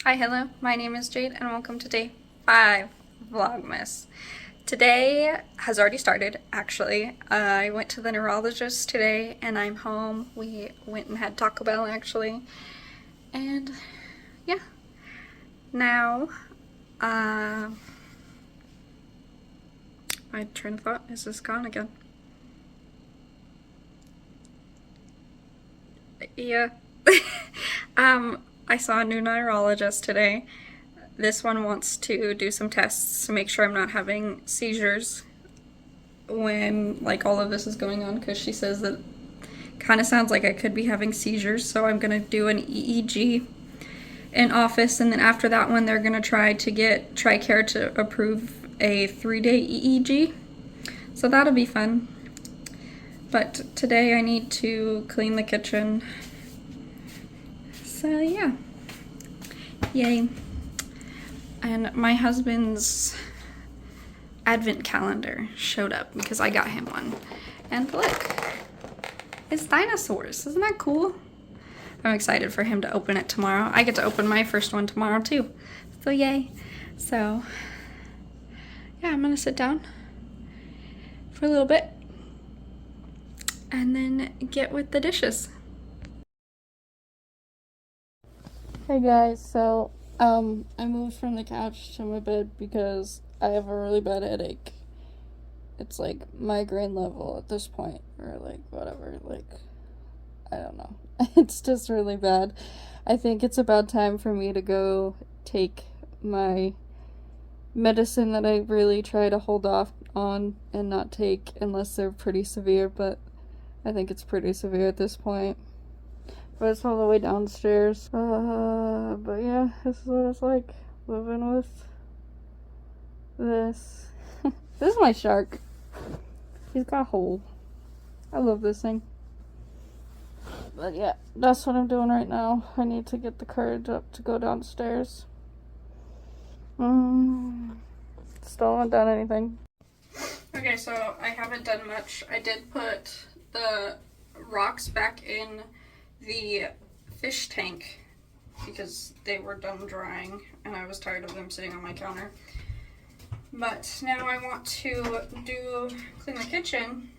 Hi, hello, my name is Jade and welcome to day 5 Vlogmas. Today has already started, actually. I went to the neurologist today and I'm home. We went and had Taco Bell, actually. And yeah, now, my train of thought is just gone again. Yeah. I saw a new neurologist today. This one wants to do some tests to make sure I'm not having seizures when like all of this is going on, because she says that kind of sounds like I could be having seizures. So I'm gonna do an EEG in office, and then after that one they're gonna try to get TRICARE to approve a 3-day EEG. So that'll be fun. But today I need to clean the kitchen. So yeah. Yay. And my husband's advent calendar showed up because I got him one. And look, it's dinosaurs. Isn't that cool? I'm excited for him to open it tomorrow. I get to open my first one tomorrow too. So yay. So yeah, I'm gonna sit down for a little bit and then get with the dishes. Hey guys, so I moved from the couch to my bed because I have a really bad headache. It's like migraine level at this point, or like whatever, like I don't know. It's just really bad. I think it's about time for me to go take my medicine that I really try to hold off on and not take unless they're pretty severe, but I think it's pretty severe at this point. But it's all the way downstairs. But yeah, this is what it's like living with this. This is my shark. He's got a hole. I love this thing. But yeah, that's what I'm doing right now. I need to get the courage up to go downstairs. Still haven't done anything. Okay, so I haven't done much. I did put the rocks back in the fish tank because they were done drying and I was tired of them sitting on my counter. But now I want to clean the kitchen,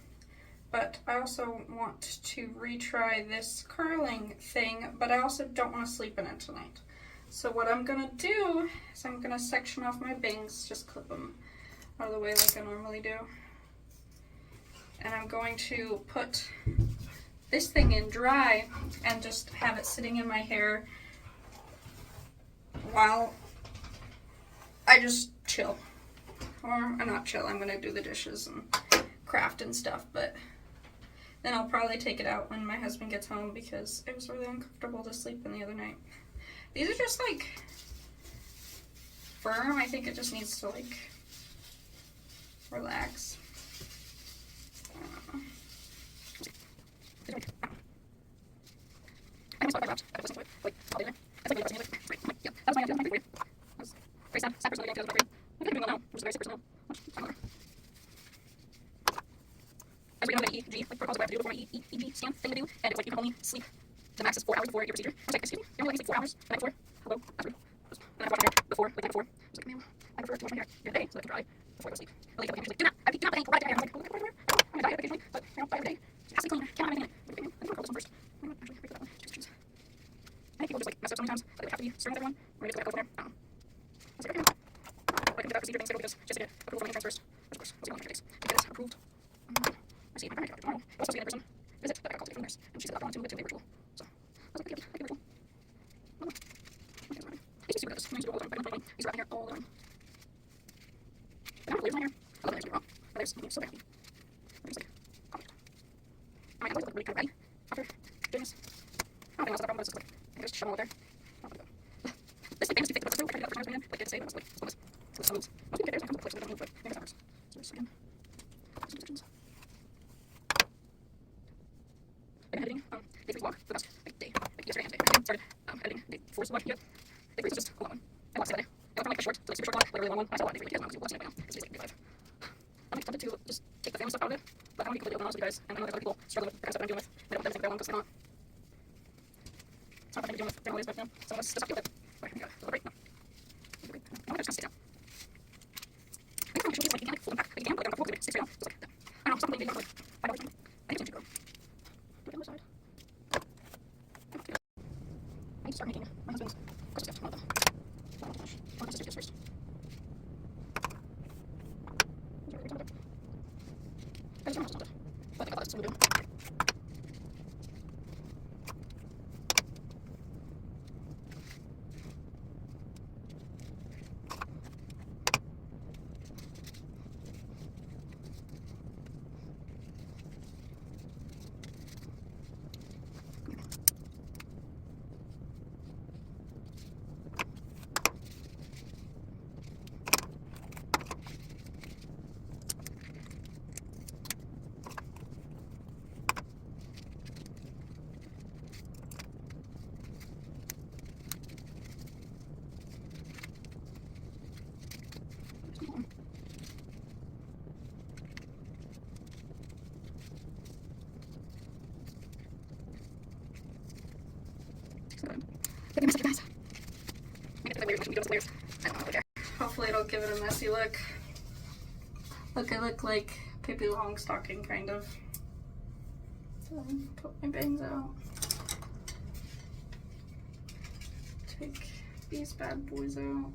but I also want to retry this curling thing, but I also don't want to sleep in it tonight. So what I'm gonna do is I'm gonna section off my bangs, just clip them out of the way like I normally do. And I'm going to put this thing in dry and just have it sitting in my hair while I just chill. Or not chill, I'm gonna do the dishes and craft and stuff, but then I'll probably take it out when my husband gets home because it was really uncomfortable to sleep in the other night. These are just like firm. I think it just needs to like relax. I don't know. I almost thought I wrapped. I was listening to it like all day. That's like really depressing. Like, yeah, that was my idea. That was very sad. Sad person. I think I was doing well now. I'm just very sick person now. I don't know. I was reading on the EEG, like protocols of what I have to do before my EEG scan thing to do, and it's like you can only sleep the max is 4 hours before your procedure. I was like, excuse me, you're only sleep 4 hours the night before? Hello? That's rude. And I washed my hair before, like the night before. I was like, man, I prefer to wash my hair during the day so that I can dry before I go to sleep. But like, she's like, do not put any right there. I was like, oh, I'm gonna dye it occasionally, but you know, dye every day. It has to be clean. Can't have anything in it. I'm gonna curl this one first. I'm gonna actually break that one. Jeez. I think people just like mess up sometimes. Like they have to be certain with everyone. Or maybe just go back over there. I don't know. I was like, okay, no. Like, I can do that procedure thing scheduled because she has to get approval from my insurance first. Of course, we'll see how long it takes to get it approved. I see, I'm going to tomorrow. I was supposed to be in person visit, but I got called to get from the nurse. And she said that I wanted to move it to a virtual. So I was like, I can virtual. I used to see this. I used to do all the time. I used to wrap my hair all the time. But now I'm my hair. I love it. It's really raw. But there's so bad. I'm just like, oh my god. I might always look really kind of ready after doing this. I don't think that's the problem, but it's just like, I can just shove them over there. Oh my god. This like band is too thick to put this through. I tried to do that for times, like, did say, but it's like, so this moves. Most people get theirs, I come to the place, so they don't move, but maybe that works. So just again, some suggestions. I've been editing day 3's vlog for the past like day, like yesterday and today. I started editing day 4's vlog yet. Day 3's just a long one. I watched it that day. I went from like a short to like super short vlog, like a really long one. I saw a lot of day 3 videos and I was watching it right now because it's like day 5. I'm like tempted to just take the family stuff out of it, but I want to be completely open honest with you guys, and I know there's other people struggling with the kind of stuff I'm dealing with. I don't want them to think they're alone because they're not. It's not what I'm dealing with always, but you know, some of us just have to deal with it. But Sorry, here we go. A little right. No. No, just gonna sit down. I think it's like you can like fold them back. Like you can, but they're not folded. It sits right down. Just like that. I don't know, something maybe like I don't know. I think it's going to go. Do it on the side. I need to start making my husband's Christmas gift. One of them. So I want to finish one of my sister's gifts first. I just don't know something. But I got this, so we'll do. Guys. Hopefully it'll give it a messy look. Look, I look like Pippi Longstocking, kind of. So, put my bangs out. Take these bad boys out.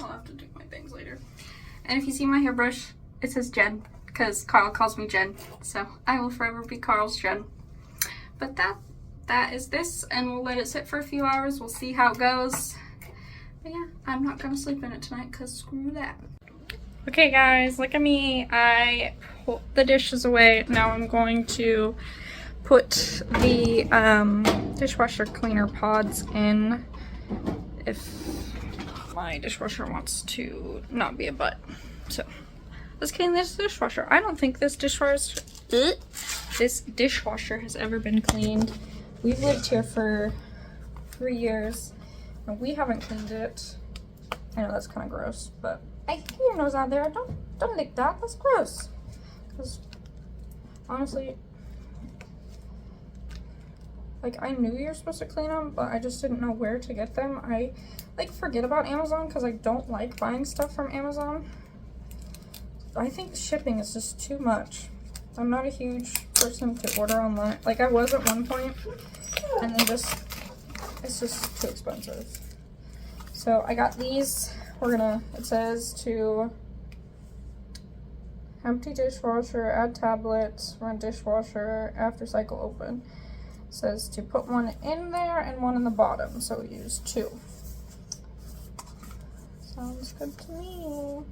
I'll have to do my bangs later. And if you see my hairbrush, it says Jen, because Carl calls me Jen. So I will forever be Carl's Jen. But that is this, and we'll let it sit for a few hours. We'll see how it goes. But yeah, I'm not gonna sleep in it tonight because screw that. Okay guys, look at me. I put the dishes away. Now I'm going to put the dishwasher cleaner pods in if my dishwasher wants to not be a butt. So let's clean this dishwasher. I don't think this dishwasher has ever been cleaned. We've lived here for 3 years and we haven't cleaned it. I know that's kind of gross, but I keep your nose out there. Don't lick that. That's gross. Because honestly, like, I knew you're supposed to clean them, but I just didn't know where to get them. I like forget about Amazon because I don't like buying stuff from Amazon. I think shipping is just too much. I'm not a huge person to order online. Like I was at one point, and then it's just too expensive. So I got these. It says to empty dishwasher, add tablets, run dishwasher, after cycle open. It says to put one in there and one in the bottom, so we use 2. Sounds good to me.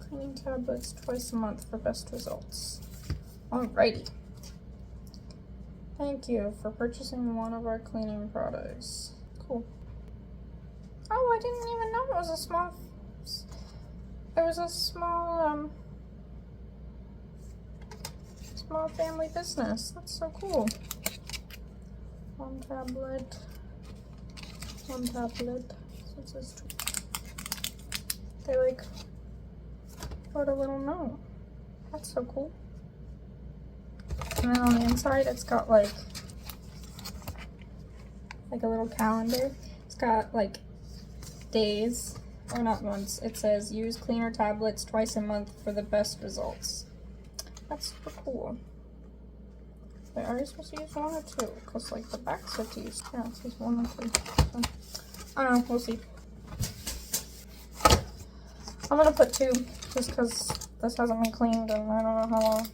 Cleaning tablets twice a month for best results. Alrighty. Thank you for purchasing one of our cleaning products. Cool. Oh, I didn't even know it was a small small family business. That's so cool. One tablet. So it says 2. They like wrote a little note. That's so cool. And then on the inside it's got like a little calendar. It's got like days, or not months. It says use cleaner tablets twice a month for the best results. That's super cool. Wait, are you supposed to use 1 or 2? Because like the back said to use, yeah, it says 1 or 2. So, I don't know, we'll see. I'm gonna put 2 just because this hasn't been cleaned and I don't know how long,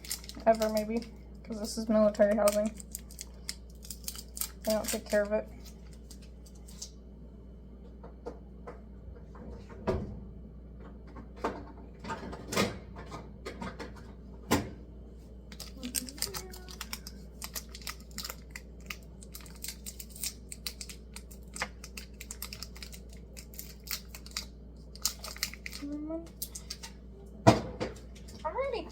ever maybe, because this is military housing. They don't take care of it. Alrighty.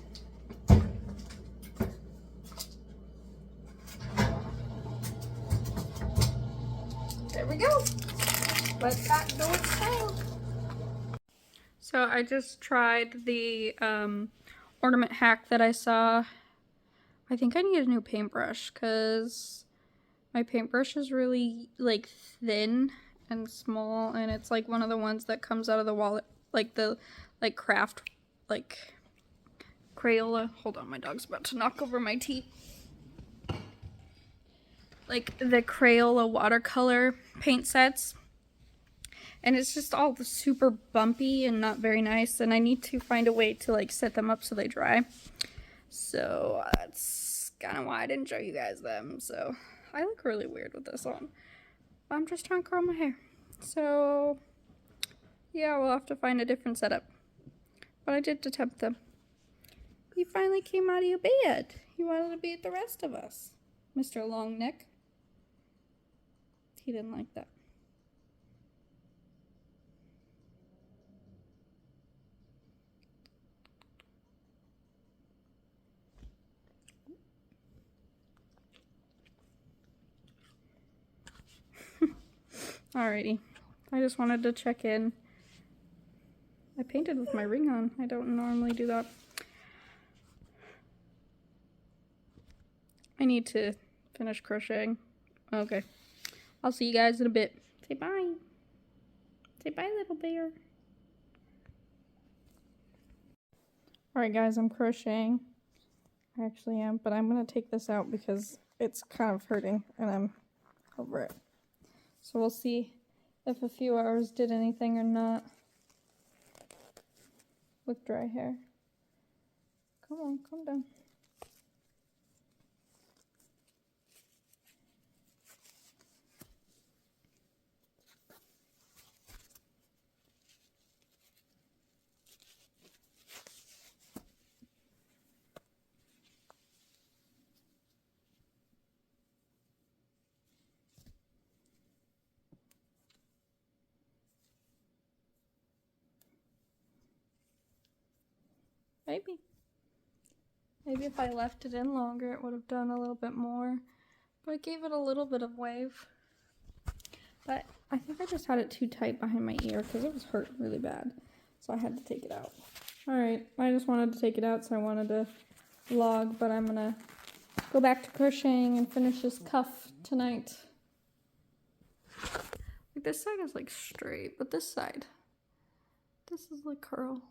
There we go. Let that do its thing. So I just tried the ornament hack that I saw. I think I need a new paintbrush because My paintbrush is really like thin and small, and it's like one of the ones that comes out of the wallet, like the craft like Crayola. Hold on, my dog's about to knock over my tea. Like the Crayola watercolor paint sets. And it's just all super bumpy and not very nice, and I need to find a way to like set them up so they dry. So that's kind of why I didn't show you guys them. So I look really weird with this on. I'm just trying to curl my hair. So yeah, we'll have to find a different setup. But I did attempt them. You finally came out of your bed. You wanted to be with the rest of us, Mr. Longneck. He didn't like that. Alrighty, I just wanted to check in. I painted with my ring on. I don't normally do that. I need to finish crocheting. Okay, I'll see you guys in a bit. Say bye. Say bye, little bear. Alright guys, I'm crocheting. I actually am, but I'm gonna take this out because it's kind of hurting and I'm over it. So we'll see if a few hours did anything or not with dry hair. Come on, calm down. Maybe if I left it in longer, it would have done a little bit more. But I gave it a little bit of wave. But I think I just had it too tight behind my ear because it was hurt really bad. So I had to take it out. Alright, I just wanted to take it out, so I wanted to vlog. But I'm going to go back to crocheting and finish this cuff tonight. Like this side is like straight, but this side, this is like curl.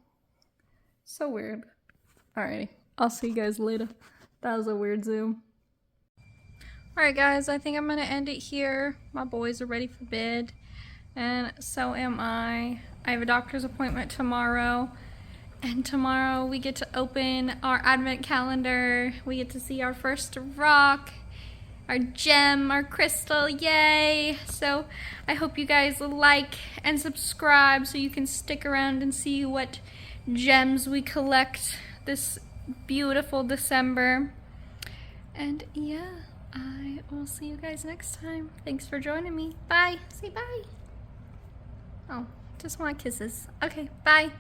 So weird. Alrighty, I'll see you guys later. That was a weird zoom. Alright guys, I think I'm gonna end it here. My boys are ready for bed, and so am I. I have a doctor's appointment tomorrow, and tomorrow we get to open our advent calendar. We get to see our first rock, our gem, our crystal, yay! So I hope you guys like and subscribe so you can stick around and see what gems we collect this beautiful December. And yeah, I will see you guys next time. Thanks for joining me. Bye. Say bye. Oh, just want kisses. Okay, bye.